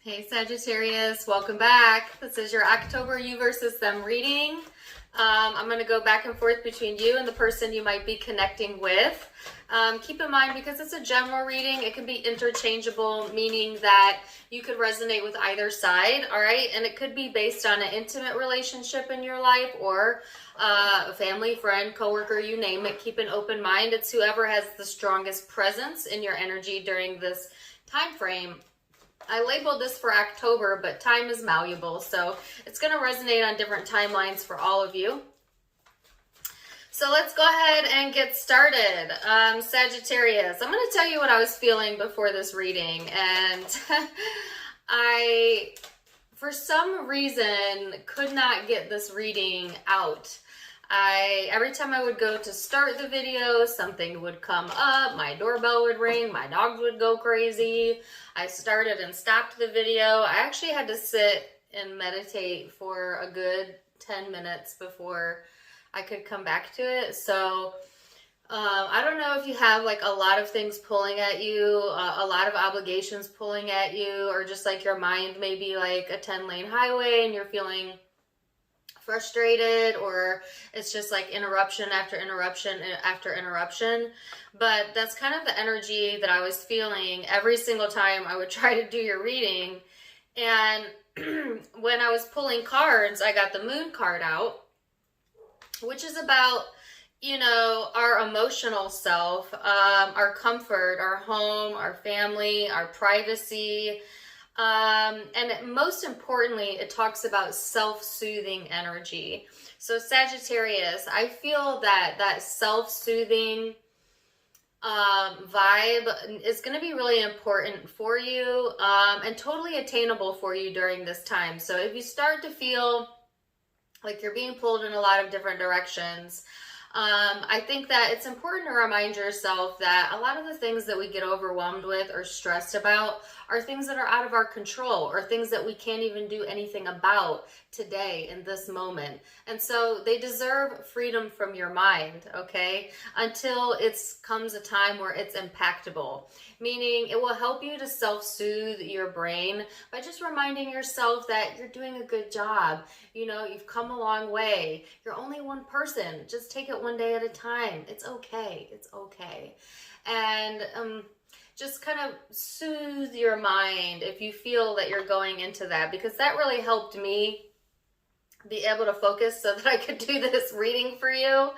Hey Sagittarius, welcome back. This is your October you versus them reading. I'm going to go back and forth between you and the person you might be connecting with. Keep in mind, because it's a general reading, it can be interchangeable, meaning that you could resonate with either side, all right? And it could be based on an intimate relationship in your life or a family, friend, coworker, you name it. Keep an open mind. It's whoever has the strongest presence in your energy during this time frame. I labeled this for October, but time is malleable, so it's going to resonate on different timelines for all of you. So let's go ahead and get started. Sagittarius, I'm going to tell you what I was feeling before this reading, and I, for some reason, could not get this reading out. Every time I would go to start the video, something would come up, my doorbell would ring, my dogs would go crazy. I started and stopped the video. I actually had to sit and meditate for a good 10 minutes before I could come back to it. So I don't know if you have like a lot of things pulling at you, a lot of obligations pulling at you, or just like your mind may be like a 10-lane highway and you're feeling frustrated, or it's just like interruption after interruption after interruption. But that's kind of the energy that I was feeling every single time I would try to do your reading. And when I was pulling cards, I got the moon card out, which is about, you know, our emotional self, our comfort, our home, our family, our privacy. And most importantly, it talks about self-soothing energy. So Sagittarius, I feel that self-soothing vibe is going to be really important for you, and totally attainable for you during this time. So if you start to feel like you're being pulled in a lot of different directions, I think that it's important to remind yourself that a lot of the things that we get overwhelmed with or stressed about are things that are out of our control, or things that we can't even do anything about today in this moment. And so they deserve freedom from your mind, okay? Until it comes a time where it's impactable, meaning it will help you to self-soothe your brain by just reminding yourself that you're doing a good job. You know, you've come a long way. You're only one person. Just take it one day at a time. It's okay. It's okay. And just kind of soothe your mind if you feel that you're going into that, because that really helped me be able to focus so that I could do this reading for you.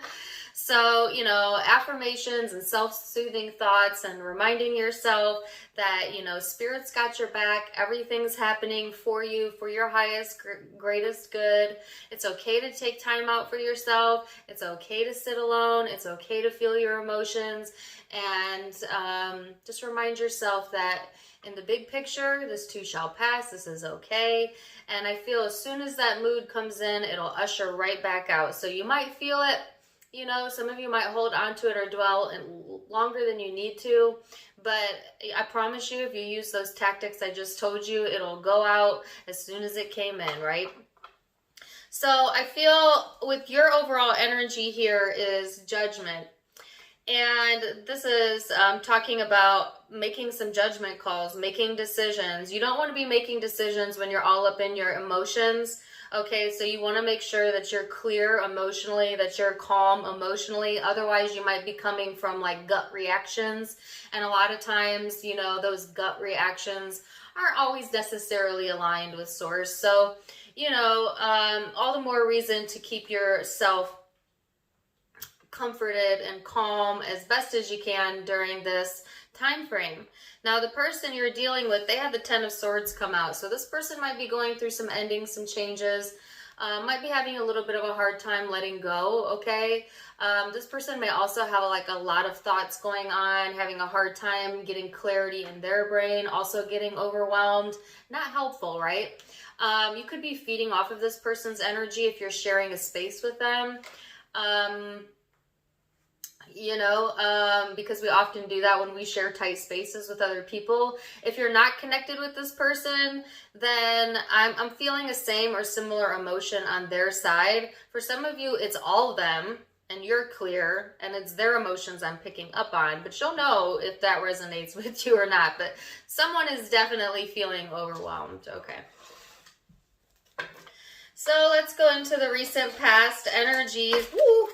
So, you know, affirmations and self-soothing thoughts and reminding yourself that, you know, Spirit's got your back. Everything's happening for you, for your highest, greatest good. It's okay to take time out for yourself. It's okay to sit alone. It's okay to feel your emotions. And just remind yourself that in the big picture, this too shall pass. This is okay. And I feel as soon as that mood comes in, it'll usher right back out. So you might feel it. You know, some of you might hold on to it or dwell longer than you need to, but I promise you, if you use those tactics I just told you, it'll go out as soon as it came in, right? So I feel with your overall energy here is judgment. And this is talking about making some judgment calls, making decisions. You don't want to be making decisions when you're all up in your emotions. Okay, so you want to make sure that you're clear emotionally, that you're calm emotionally. Otherwise, you might be coming from like gut reactions. And a lot of times, you know, those gut reactions aren't always necessarily aligned with source. So, you know, all the more reason to keep yourself comforted and calm as best as you can during this time frame. Now, the person you're dealing with, they had the 10 of Swords come out. So this person might be going through some endings, some changes, might be having a little bit of a hard time letting go, okay? This person may also have like a lot of thoughts going on, having a hard time getting clarity in their brain, also getting overwhelmed. Not helpful, right? You could be feeding off of this person's energy if you're sharing a space with them. You know, because we often do that when we share tight spaces with other people. If you're not connected with this person, then I'm feeling a same or similar emotion on their side. For some of you, it's all them. and you're clear, and it's their emotions I'm picking up on, but you'll know if that resonates with you or not. But someone is definitely feeling overwhelmed. Okay. So let's go into the recent past energies, woo,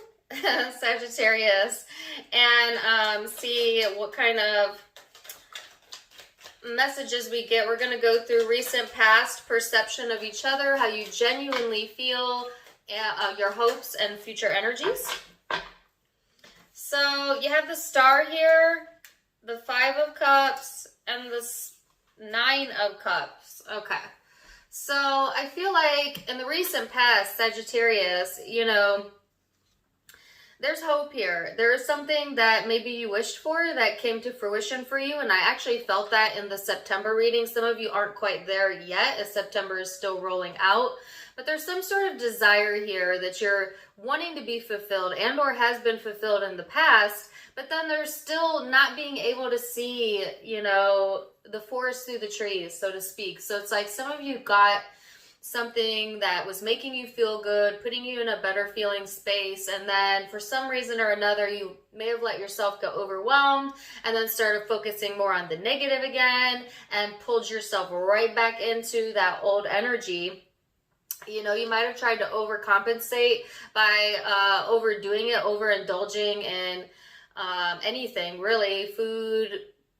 Sagittarius, and see what kind of messages we get. We're going to go through recent past, perception of each other, how you genuinely feel, your hopes and future energies. So you have the Star here, the 5 of Cups, and the 9 of Cups. Okay. So I feel like in the recent past, Sagittarius, you know, there's hope here. There is something that maybe you wished for that came to fruition for you. And I actually felt that in the September reading. Some of you aren't quite there yet, as September is still rolling out. But there's some sort of desire here that you're wanting to be fulfilled and or has been fulfilled in the past. But then there's still not being able to see, you know, the forest through the trees, so to speak. So it's like some of you got something that was making you feel good, putting you in a better feeling space, and then for some reason or another, you may have let yourself get overwhelmed and then started focusing more on the negative again and pulled yourself right back into that old energy. You know, you might have tried to overcompensate by overdoing it, overindulging in anything, really, food,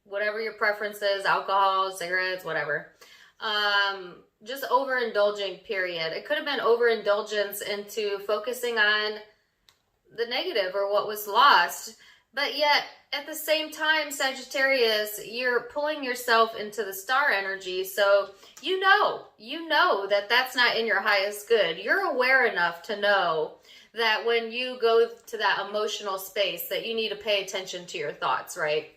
whatever your preference is, alcohol, cigarettes, whatever. Just overindulging, period. It could have been overindulgence into focusing on the negative or what was lost. But yet, at the same time, Sagittarius, you're pulling yourself into the Star energy. So you know that that's not in your highest good. You're aware enough to know that when you go to that emotional space that you need to pay attention to your thoughts, right?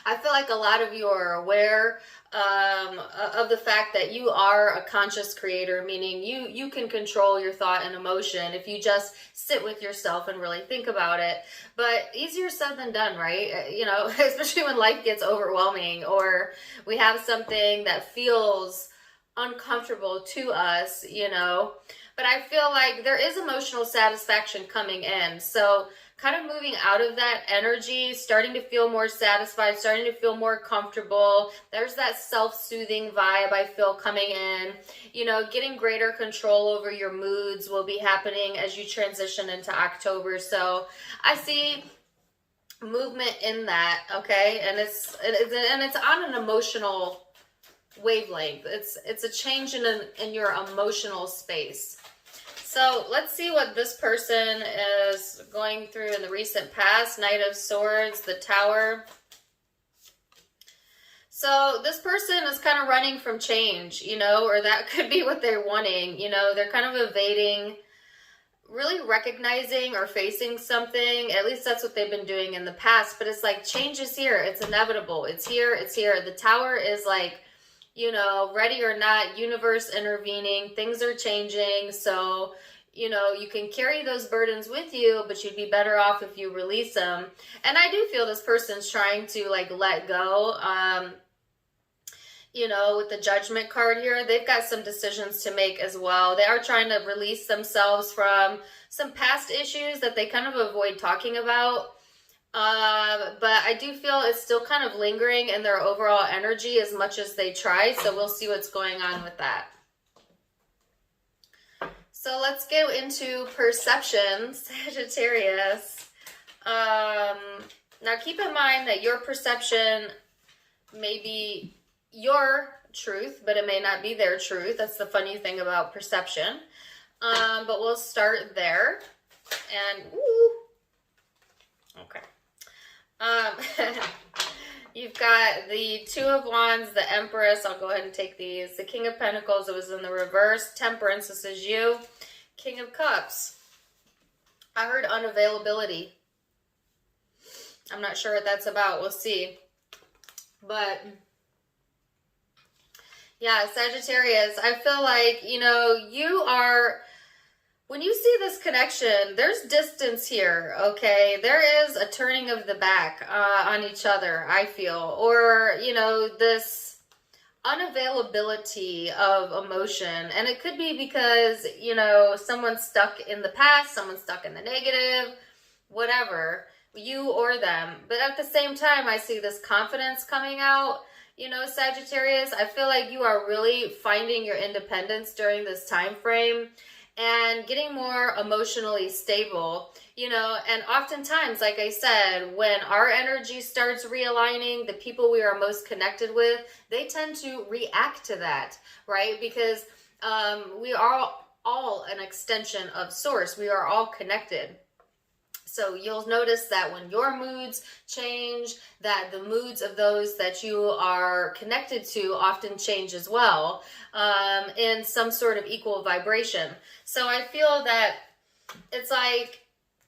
I feel like a lot of you are aware of the fact that you are a conscious creator, meaning you can control your thought and emotion if you just sit with yourself and really think about it. But easier said than done, right? You know, especially when life gets overwhelming or we have something that feels uncomfortable to us, you know. But I feel like there is emotional satisfaction coming in. So kind of moving out of that energy, starting to feel more satisfied, starting to feel more comfortable. There's that self-soothing vibe I feel coming in. You know, getting greater control over your moods will be happening as you transition into October. So I see movement in that, okay? And it's on an emotional wavelength. It's a change in your emotional space. So let's see what this person is going through in the recent past. Knight of Swords, the Tower. So this person is kind of running from change, you know, or that could be what they're wanting. You know, they're kind of evading really recognizing or facing something. At least that's what they've been doing in the past. But it's like change is here. It's inevitable. It's here. It's here. The Tower is like, you know, ready or not, universe intervening, things are changing. So, you know, you can carry those burdens with you, but you'd be better off if you release them. And I do feel this person's trying to like let go. You know, with the Judgment card here, they've got some decisions to make as well. They are trying to release themselves from some past issues that they kind of avoid talking about. But I do feel it's still kind of lingering in their overall energy as much as they try. So we'll see what's going on with that. So let's go into perception, Sagittarius. Now keep in mind that your perception may be your truth, but it may not be their truth. That's the funny thing about perception. But we'll start there. And, ooh, okay. You've got the Two of Wands, the Empress. I'll go ahead and take these. The King of Pentacles, it was in the reverse. Temperance, this is you. King of Cups. I heard unavailability. I'm not sure what that's about. We'll see. But yeah, Sagittarius, I feel like, you know, you are... When you see this connection, there's distance here, okay? There is a turning of the back on each other, I feel. Or, you know, this unavailability of emotion. And it could be because, you know, someone's stuck in the past, someone's stuck in the negative. whatever, you or them. But at the same time, I see this confidence coming out. You know, Sagittarius, I feel like you are really finding your independence during this time frame and getting more emotionally stable, you know. And oftentimes, like I said, when our energy starts realigning, the people we are most connected with, they tend to react to that, right? Because we are all an extension of source. We are all connected. So you'll notice that when your moods change, that the moods of those that you are connected to often change as well, in some sort of equal vibration. So I feel that it's like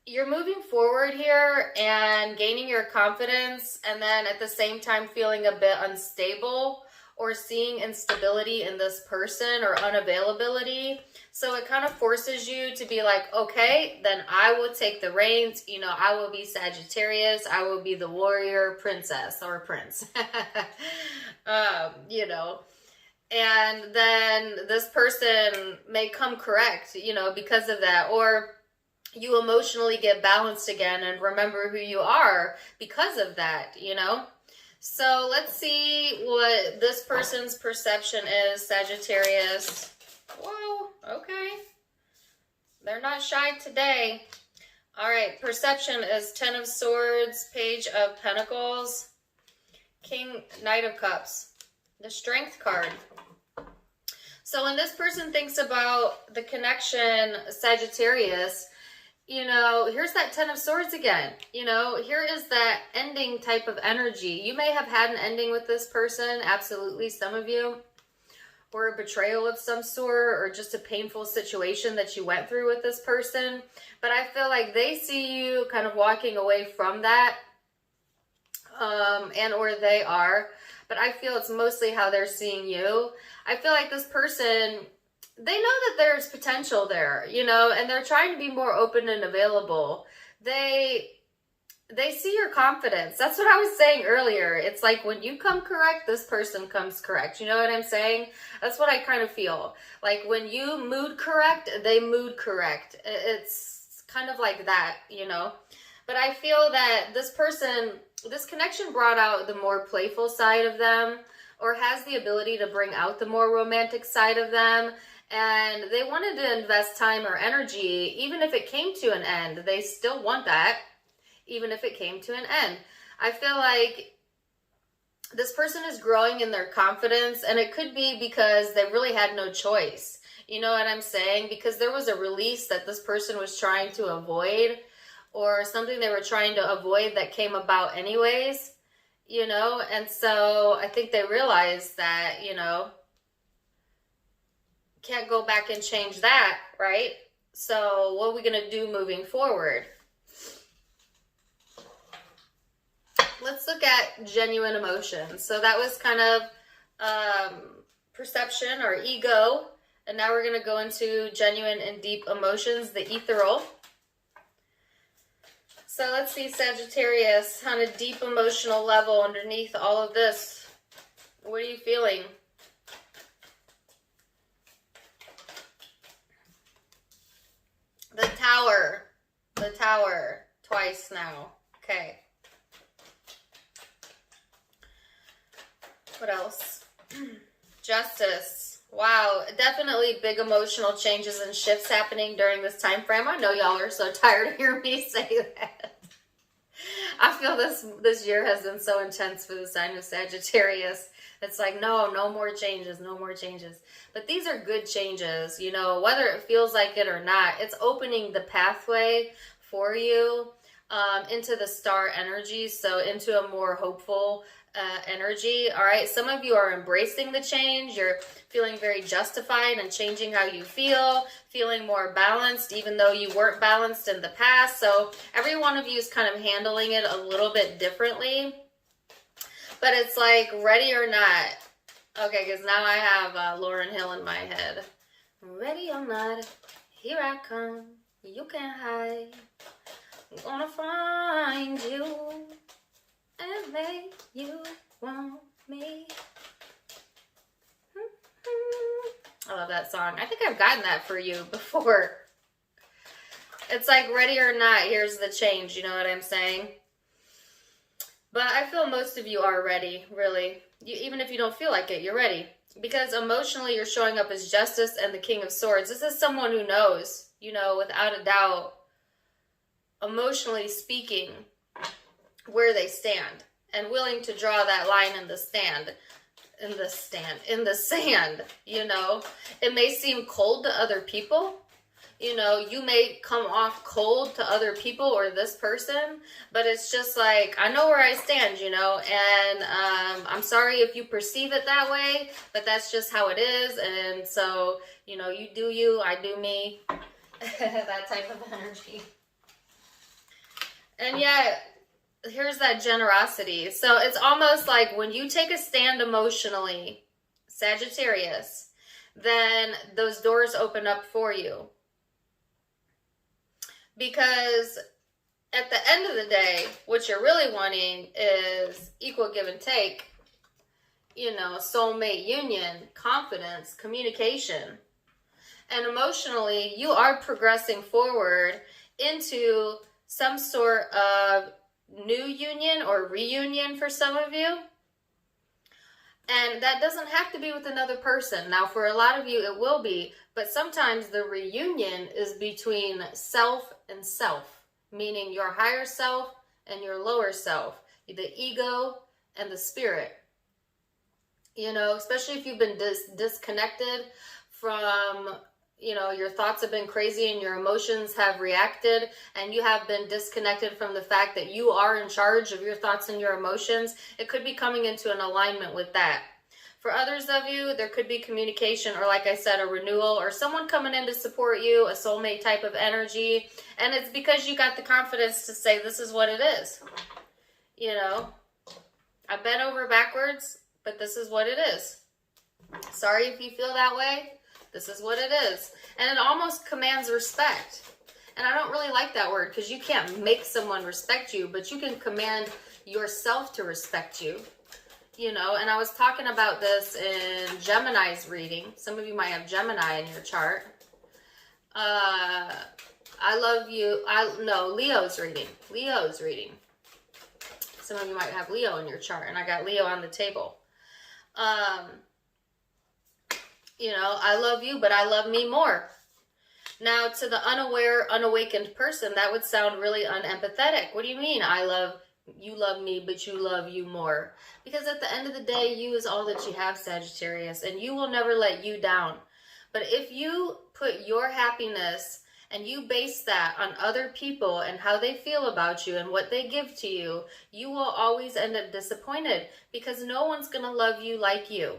you're moving forward here and gaining your confidence, and then at the same time feeling a bit unstable or seeing instability in this person or unavailability. So it kind of forces you to be like, okay, then I will take the reins. You know, I will be Sagittarius. I will be the warrior princess or prince, you know. And then this person may come correct, you know, because of that. Or you emotionally get balanced again and remember who you are because of that, you know. So let's see what this person's perception is, Sagittarius. Whoa, okay. They're not shy today. All right, perception is Ten of Swords, Page of Pentacles, King, Knight of Cups, the Strength card. So when this person thinks about the connection, Sagittarius, you know, here's that Ten of Swords again. You know, here is that ending type of energy. You may have had an ending with this person, absolutely, some of you, or a betrayal of some sort, or just a painful situation that you went through with this person. But I feel like they see you kind of walking away from that, and or they are. But I feel it's mostly how they're seeing you. I feel like this person, they know that there's potential there, you know, and they're trying to be more open and available. They see your confidence. That's what I was saying earlier. It's like when you come correct, this person comes correct. You know what I'm saying? That's what I kind of feel. Like when you mood correct, they mood correct. It's kind of like that, you know. But I feel that this person, this connection brought out the more playful side of them, or has the ability to bring out the more romantic side of them. And they wanted to invest time or energy, even if it came to an end. They still want that, even if it came to an end. I feel like this person is growing in their confidence, and it could be because they really had no choice. You know what I'm saying? Because there was a release that this person was trying to avoid, or something they were trying to avoid that came about anyways, you know? And so I think they realized that, you know, can't go back and change that, right? So what are we going to do moving forward? Let's look at genuine emotions. So that was kind of perception or ego. And now we're going to go into genuine and deep emotions, the ethereal. So let's see, Sagittarius, on a deep emotional level underneath all of this. What are you feeling? The tower, twice now. Okay. What else? Justice. Wow, definitely big emotional changes and shifts happening during this time frame. I know y'all are so tired of hearing me say that. I feel this year has been so intense for the sign of Sagittarius. It's like, no more changes, no more changes. But these are good changes, you know, whether it feels like it or not. It's opening the pathway for you into the star energy, so into a more hopeful energy. All right, some of you are embracing the change. You're feeling very justified and changing how you feel, feeling more balanced, even though you weren't balanced in the past. So every one of you is kind of handling it a little bit differently. But it's like, ready or not. Okay, because now I have Lauryn Hill in my head. Ready or not, here I come. You can't hide. I'm gonna find you and make you want me. I love that song. I think I've gotten that for you before. It's like ready or not, here's the change, you know what I'm saying? But I feel most of you are ready, really. Even if you don't feel like it, you're ready. Because emotionally, you're showing up as Justice and the King of Swords. This is someone who knows, you know, without a doubt, emotionally speaking, where they stand. And willing to draw that line in the sand. In the sand, you know. It may seem cold to other people. You know, you may come off cold to other people or this person, but it's just like, I know where I stand, you know, and I'm sorry if you perceive it that way, but that's just how it is. And so, you know, you do you, I do me, that type of energy. And yet, here's that generosity. So it's almost like when you take a stand emotionally, Sagittarius, then those doors open up for you. Because at the end of the day, what you're really wanting is equal give and take, you know, soulmate union, confidence, communication. And emotionally, you are progressing forward into some sort of new union or reunion for some of you. And that doesn't have to be with another person. Now, for a lot of you, it will be. But sometimes the reunion is between self and self, meaning your higher self and your lower self, the ego and the spirit. You know, especially if you've been disconnected from, you know, your thoughts have been crazy and your emotions have reacted, and you have been disconnected from the fact that you are in charge of your thoughts and your emotions. It could be coming into an alignment with that. For others of you, there could be communication, or like I said, a renewal, or someone coming in to support you, a soulmate type of energy. And it's because you got the confidence to say, this is what it is. You know, I've bent over backwards, but this is what it is. Sorry if you feel that way. This is what it is. And it almost commands respect. And I don't really like that word, because you can't make someone respect you, but you can command yourself to respect you. You know, and I was talking about this in Gemini's reading. Some of you might have Gemini in your chart. I love you. Leo's reading. Leo's reading. Some of you might have Leo in your chart, and I got Leo on the table. You know, I love you, but I love me more. Now, to the unaware, unawakened person, that would sound really unempathetic. What do you mean, you love me, but you love you more? Because at the end of the day, you is all that you have, Sagittarius, and you will never let you down. But if you put your happiness and you base that on other people and how they feel about you and what they give to you, you will always end up disappointed, because no one's going to love you like you.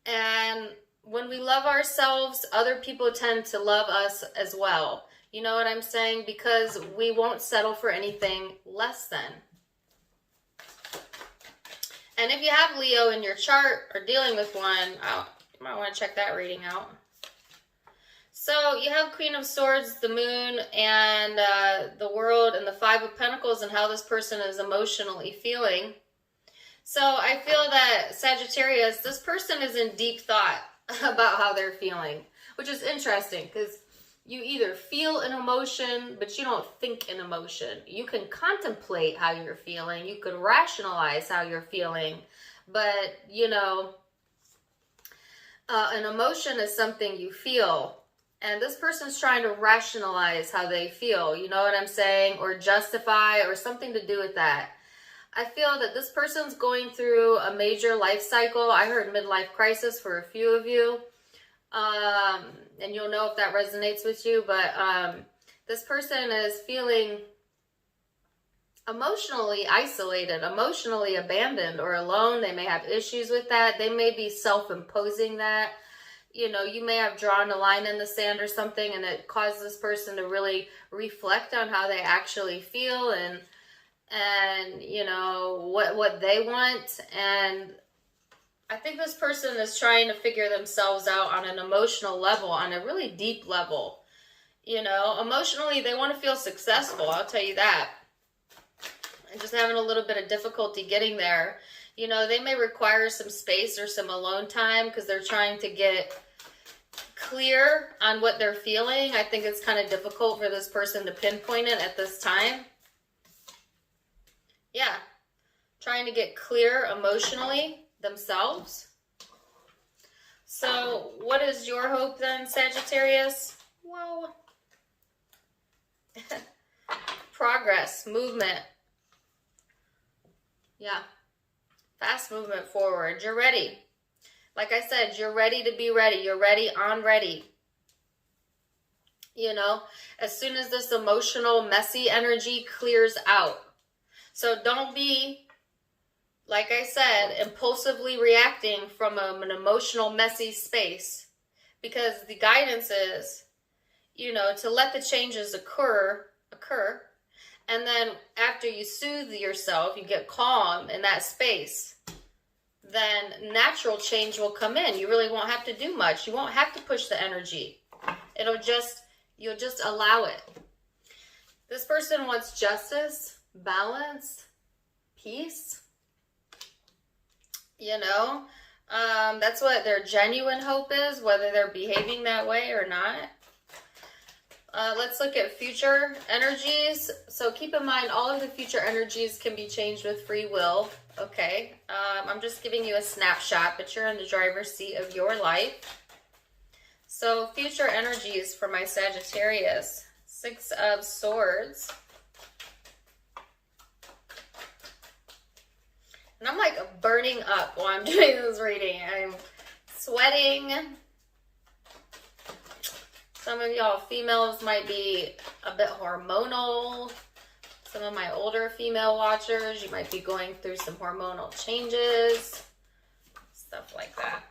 And when we love ourselves, other people tend to love us as well. You know what I'm saying? Because we won't settle for anything less than. And if you have Leo in your chart or dealing with one, you might want to check that reading out. So you have Queen of Swords, the Moon, and the World, and the Five of Pentacles, and how this person is emotionally feeling. So I feel that, Sagittarius, this person is in deep thought about how they're feeling, which is interesting, because you either feel an emotion, but you don't think an emotion. You can contemplate how you're feeling. You could rationalize how you're feeling. But, you know, an emotion is something you feel. And this person's trying to rationalize how they feel. You know what I'm saying? Or justify, or something to do with that. I feel that this person's going through a major life cycle. I heard midlife crisis for a few of you. And you'll know if that resonates with you, but this person is feeling emotionally isolated, emotionally abandoned or alone. They may have issues with that. They may be self-imposing that. You know, you may have drawn a line in the sand or something, and it caused this person to really reflect on how they actually feel and you know, what they want. And I think this person is trying to figure themselves out on an emotional level, on a really deep level. You know, emotionally, they want to feel successful, I'll tell you that. And just having a little bit of difficulty getting there. You know, they may require some space or some alone time, because they're trying to get clear on what they're feeling. I think it's kind of difficult for this person to pinpoint it at this time. Yeah, trying to get clear emotionally themselves. So what is your hope then, Sagittarius? Well, progress, movement. Yeah, fast movement forward. You're ready. Like I said, you're ready to be ready. You're ready on ready. You know, as soon as this emotional, messy energy clears out. So don't be, like I said, impulsively reacting from an emotional, messy space. Because the guidance is, you know, to let the changes occur. And then after you soothe yourself, you get calm in that space, then natural change will come in. You really won't have to do much. You won't have to push the energy. You'll just allow it. This person wants justice, balance, peace. You know, that's what their genuine hope is, whether they're behaving that way or not. Let's look at future energies. So keep in mind, all of the future energies can be changed with free will. Okay, I'm just giving you a snapshot, but you're in the driver's seat of your life. So future energies for my Sagittarius. 6 of Swords. And I'm like burning up while I'm doing this reading. I'm sweating. Some of y'all females might be a bit hormonal. Some of my older female watchers, you might be going through some hormonal changes. Stuff like that.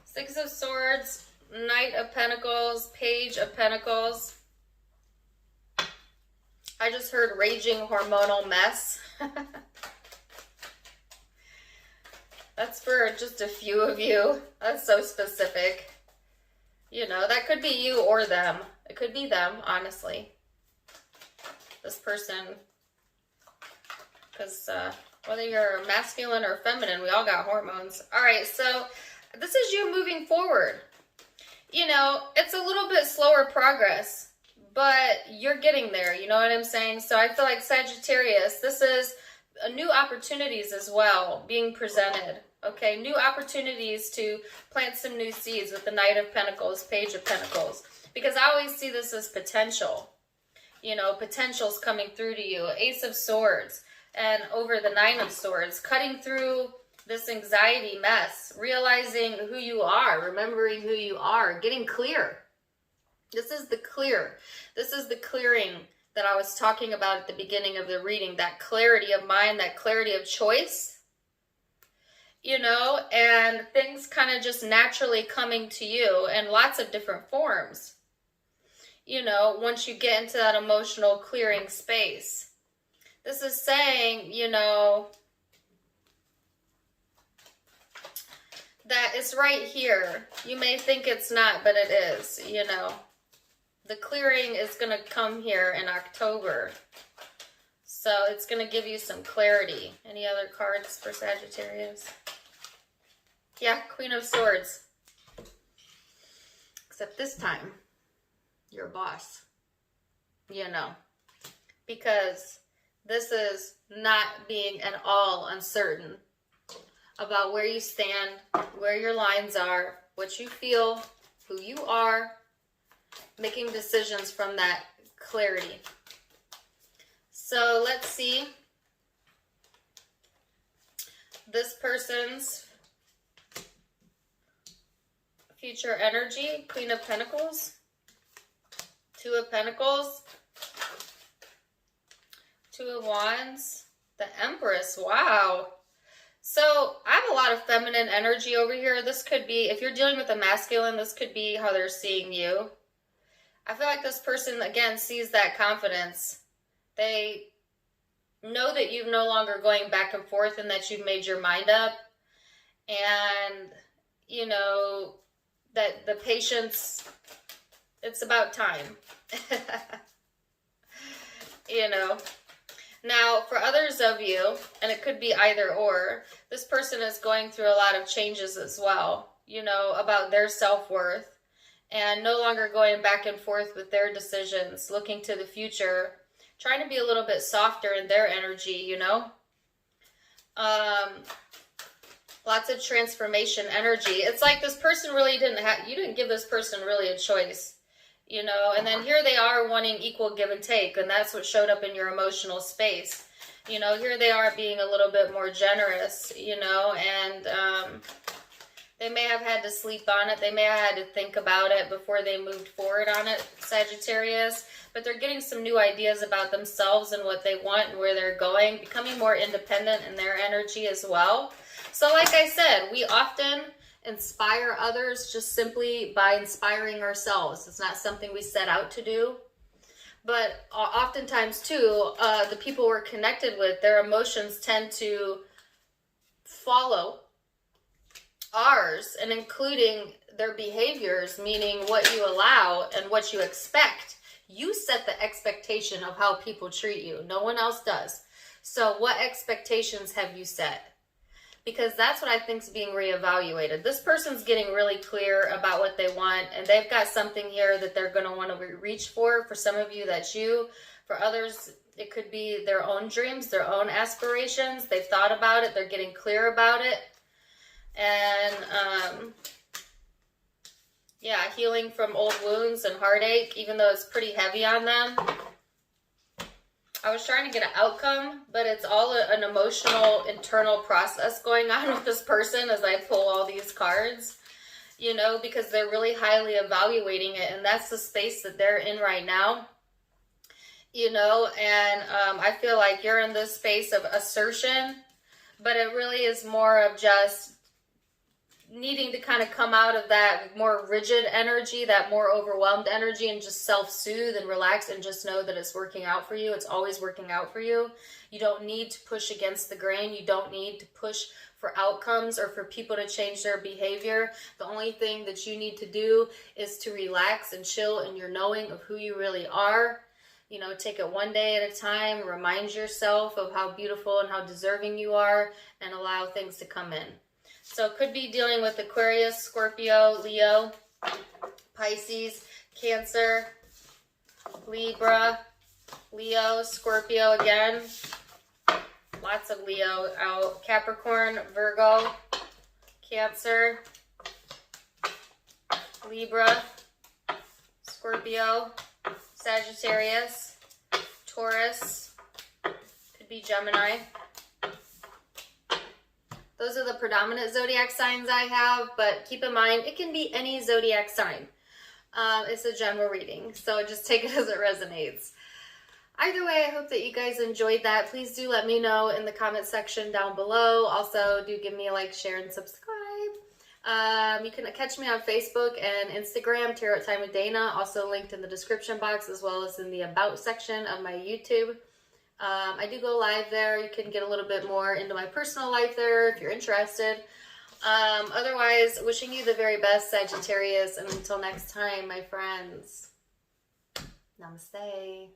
6 of Swords, Knight of Pentacles, Page of Pentacles. I just heard raging hormonal mess. That's for just a few of you. That's so specific. You know, that could be you or them. It could be them, honestly. This person. Because whether you're masculine or feminine, we all got hormones. All right, so this is you moving forward. You know, it's a little bit slower progress, but you're getting there. You know what I'm saying? So I feel like Sagittarius, this is new opportunities as well being presented. Okay, new opportunities to plant some new seeds with the Knight of Pentacles, Page of Pentacles. Because I always see this as potential. You know, potential's coming through to you. Ace of Swords and over the 9 of Swords. Cutting through this anxiety mess. Realizing who you are. Remembering who you are. Getting clear. This is the clear. This is the clearing that I was talking about at the beginning of the reading. That clarity of mind, that clarity of choice. You know, and things kind of just naturally coming to you in lots of different forms. You know, once you get into that emotional clearing space. This is saying, you know, that it's right here. You may think it's not, but it is, you know. The clearing is going to come here in October. So it's going to give you some clarity. Any other cards for Sagittarius? Yeah, Queen of Swords. Except this time, you're a boss. You know. Because this is not being at all uncertain about where you stand, where your lines are, what you feel, who you are. Making decisions from that clarity. So let's see this person's future energy. Queen of Pentacles, 2 of Pentacles, 2 of Wands, the Empress. Wow. So I have a lot of feminine energy over here. This could be, if you're dealing with a masculine, this could be how they're seeing you. I feel like this person, again, sees that confidence. They know that you're no longer going back and forth and that you've made your mind up. And, you know, that the patience, it's about time. You know. Now, for others of you, and it could be either or, this person is going through a lot of changes as well, you know, about their self-worth, and no longer going back and forth with their decisions, looking to the future, trying to be a little bit softer in their energy, you know. Lots of transformation energy. It's like this person really you didn't give this person really a choice, you know, and then here they are wanting equal give and take, and that's what showed up in your emotional space. You know, here they are being a little bit more generous, you know, and they may have had to sleep on it. They may have had to think about it before they moved forward on it, Sagittarius. But they're getting some new ideas about themselves and what they want and where they're going, becoming more independent in their energy as well. So like I said, we often inspire others just simply by inspiring ourselves. It's not something we set out to do. But oftentimes too, the people we're connected with, their emotions tend to follow ours, and including their behaviors, meaning what you allow and what you expect. You set the expectation of how people treat you. No one else does. So what expectations have you set? Because that's what I think is being reevaluated. This person's getting really clear about what they want, and they've got something here that they're going to want to reach for. For some of you, that's you. For others, it could be their own dreams, their own aspirations. They've thought about it. They're getting clear about it. And yeah, healing from old wounds and heartache, even though it's pretty heavy on them. I was trying to get an outcome, but it's all an emotional, internal process going on with this person as I pull all these cards, you know, because they're really highly evaluating it, and that's the space that they're in right now, you know, and I feel like you're in this space of assertion, but it really is more of just needing to kind of come out of that more rigid energy, that more overwhelmed energy, and just self-soothe and relax and just know that it's working out for you. It's always working out for you. You don't need to push against the grain. You don't need to push for outcomes or for people to change their behavior. The only thing that you need to do is to relax and chill in your knowing of who you really are. You know, take it one day at a time. Remind yourself of how beautiful and how deserving you are, and allow things to come in. So it could be dealing with Aquarius, Scorpio, Leo, Pisces, Cancer, Libra, Leo, Scorpio again. Lots of Leo out. Capricorn, Virgo, Cancer, Libra, Scorpio, Sagittarius, Taurus, could be Gemini. Those are the predominant zodiac signs I have, but keep in mind, it can be any zodiac sign. It's a general reading, so just take it as it resonates. Either way, I hope that you guys enjoyed that. Please do let me know in the comment section down below. Also, do give me a like, share, and subscribe. You can catch me on Facebook and Instagram, Tarot Time with Dana, also linked in the description box, as well as in the About section of my YouTube. I do go live there. You can get a little bit more into my personal life there if you're interested. Otherwise, wishing you the very best, Sagittarius, and until next time, my friends, namaste.